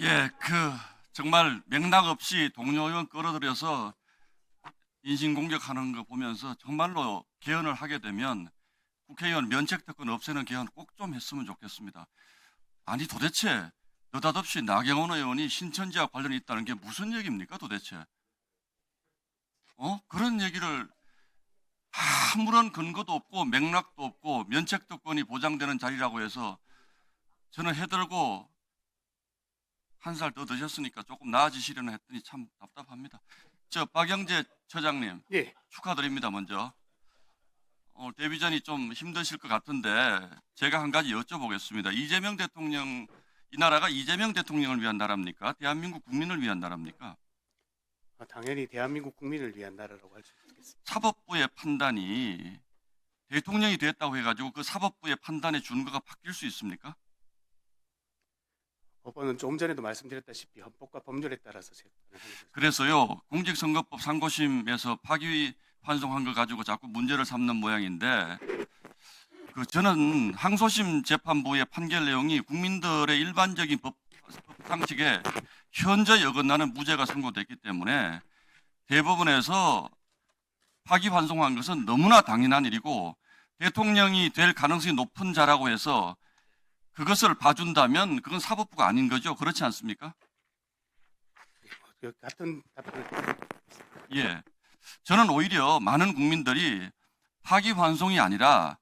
예, 정말 맥락 없이 동료 의원 끌어들여서 인신공격하는 거 보면서 정말로 개헌을 하게 되면 국회의원 면책특권 없애는 개헌 꼭 좀 했으면 좋겠습니다. 아니 도대체 느닷없이 나경원 의원이 신천지와 관련이 있다는 게 무슨 얘기입니까 도대체? 그런 얘기를 아무런 근거도 없고 맥락도 없고 면책특권이 보장되는 자리라고 해서 저는 해들고 한 살 더 드셨으니까 조금 나아지시려나 했더니 참 답답합니다. 박영재 처장님 예, 축하드립니다. 먼저 오늘 데뷔전이 좀 힘드실 것 같은데 제가 한 가지 여쭤보겠습니다. 이 나라가 이재명 대통령을 위한 나라입니까? 대한민국 국민을 위한 나라입니까? 당연히 대한민국 국민을 위한 나라라고 할 수 있겠습니다. 사법부의 판단이 대통령이 됐다고 해가지고 그 사법부의 판단의 준거가 바뀔 수 있습니까? 법원은 조금 전에도 말씀드렸다시피 헌법과 법률에 따라서 재판을 하는 것입니다. 그래서요, 공직선거법 상고심에서 파기환송한 거 가지고 자꾸 문제를 삼는 모양인데, 저는 항소심 재판부의 판결 내용이 국민들의 일반적인 법 상식에 현저히 어긋나는 무죄가 선고됐기 때문에 대법원에서 파기환송한 것은 너무나 당연한 일이고 대통령이 될 가능성이 높은 자라고 해서 그것을 봐준다면 그건 사법부가 아닌 거죠. 그렇지 않습니까? 같은 답변을 예. 저는 오히려 많은 국민들이 파기환송이 아니라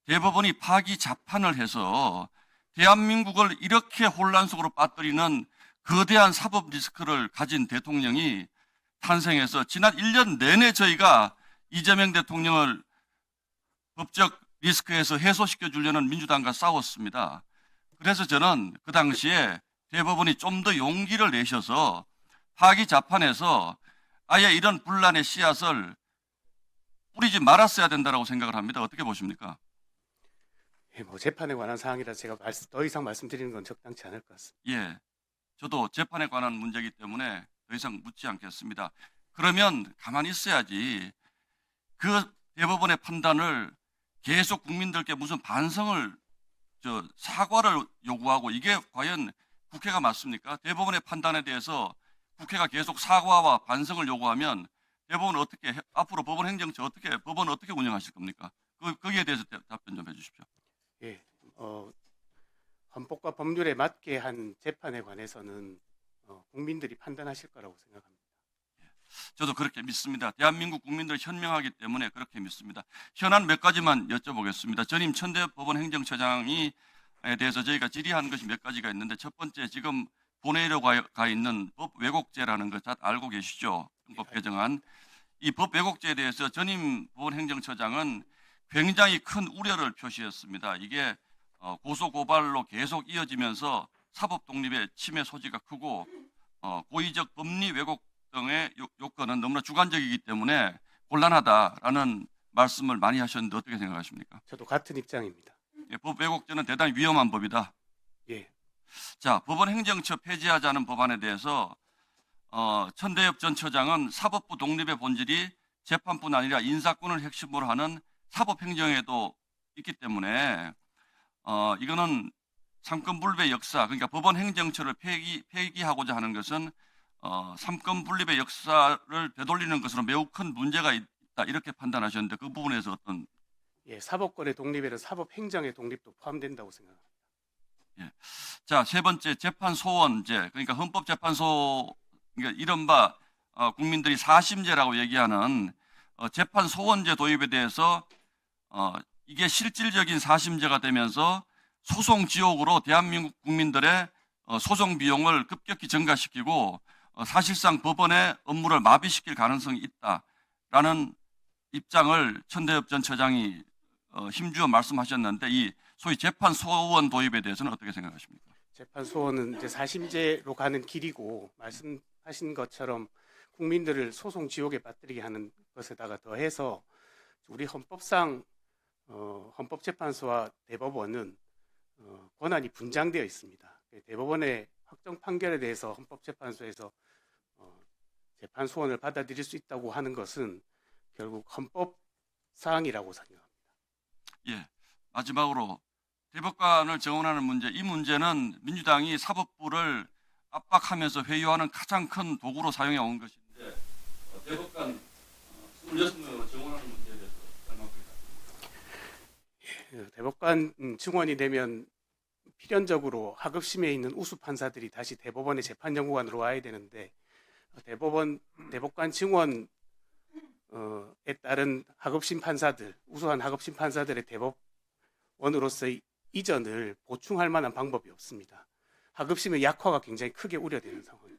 대법원이 파기 자판을 해서 대한민국을 이렇게 혼란 속으로 빠뜨리는 거대한 사법 리스크를 가진 대통령이 탄생해서 지난 1년 내내 저희가 이재명 대통령을 법적 리스크에서 해소시켜 주려는 민주당과 싸웠습니다. 그래서 저는 그 당시에 대법원이 좀 더 용기를 내셔서 파기 자판에서 아예 이런 분란의 씨앗을 뿌리지 말았어야 된다고 생각을 합니다. 어떻게 보십니까? 재판에 관한 사항이라 제가 더 이상 말씀드리는 건 적당치 않을 것 같습니다. 예. 저도 재판에 관한 문제이기 때문에 더 이상 묻지 않겠습니다. 그러면 가만히 있어야지 그 대법원의 판단을 계속 국민들께 무슨 반성을 사과를 요구하고 이게 과연 국회가 맞습니까? 대법원의 판단에 대해서 국회가 계속 사과와 반성을 요구하면 대법원은 앞으로 법원은 어떻게 운영하실 겁니까? 거기에 대해서 답변 좀 해주십시오. 예, 헌법과 법률에 맞게 한 재판에 관해서는 국민들이 판단하실 거라고 생각합니다. 저도 그렇게 믿습니다. 대한민국 국민들 현명하기 때문에 그렇게 믿습니다. 현안 몇 가지만 여쭤보겠습니다. 전임 천대법원 행정처장에 대해서 저희가 질의한 것이 몇 가지가 있는데 첫 번째 지금 본회의로 가 있는 법 왜곡죄라는 것 잘 알고 계시죠? 헌법 개정안. 이 법 왜곡죄에 대해서 전임 법원 행정처장은 굉장히 큰 우려를 표시했습니다. 이게 고소 고발로 계속 이어지면서 사법 독립의 침해 소지가 크고 고의적 법리 왜곡 등의 요건은 너무나 주관적이기 때문에 곤란하다라는 말씀을 많이 하셨는데 어떻게 생각하십니까? 저도 같은 입장입니다. 예, 법 왜곡죄는 대단히 위험한 법이다. 예, 자, 법원 행정처 폐지하자는 법안에 대해서 천대엽 전 처장은 사법부 독립의 본질이 재판뿐 아니라 인사권을 핵심으로 하는 사법행정에도 있기 때문에 이거는 삼권분립의 역사, 그러니까 법원 행정처를 폐기하고자 하는 것은 삼권분립의 역사를 되돌리는 것으로 매우 큰 문제가 있다 이렇게 판단하셨는데 그 부분에서 어떤 사법권의 독립에는 사법행정의 독립도 포함된다고 생각합니다. 자, 세 번째 재판 소원제, 그러니까 헌법재판소, 그러니까 이른바 국민들이 사심제라고 얘기하는 재판 소원제 도입에 대해서 이게 실질적인 사심제가 되면서 소송 지옥으로 대한민국 국민들의 소송 비용을 급격히 증가시키고 사실상 법원의 업무를 마비시킬 가능성이 있다라는 입장을 천대엽 전 처장이 힘주어 말씀하셨는데 이 소위 재판 소원 도입에 대해서는 어떻게 생각하십니까? 재판 소원은 이제 사심제로 가는 길이고 말씀하신 것처럼 국민들을 소송 지옥에 빠뜨리게 하는 것에다가 더해서 우리 헌법상 헌법재판소와 대법원은 권한이 분장되어 있습니다. 대법원의 확정 판결에 대해서 헌법재판소에서 재판 소원을 받아들일 수 있다고 하는 것은 결국 헌법 사항이라고 생각합니다. 예, 마지막으로 대법관을 정원하는 문제, 이 문제는 민주당이 사법부를 압박하면서 회유하는 가장 큰 도구로 사용해 온 것인데 대법관 26명으로 증원하는 문제에 대해서 설명드립니다. 대법관 증원이 되면 필연적으로 하급심에 있는 우수 판사들이 다시 대법원의 재판연구관으로 와야 되는데 대법관 증원에 따른 하급심 판사들, 우수한 하급심 판사들의 대법원으로서의 이전을 보충할 만한 방법이 없습니다. 하급심의 약화가 굉장히 크게 우려되는 상황입니다.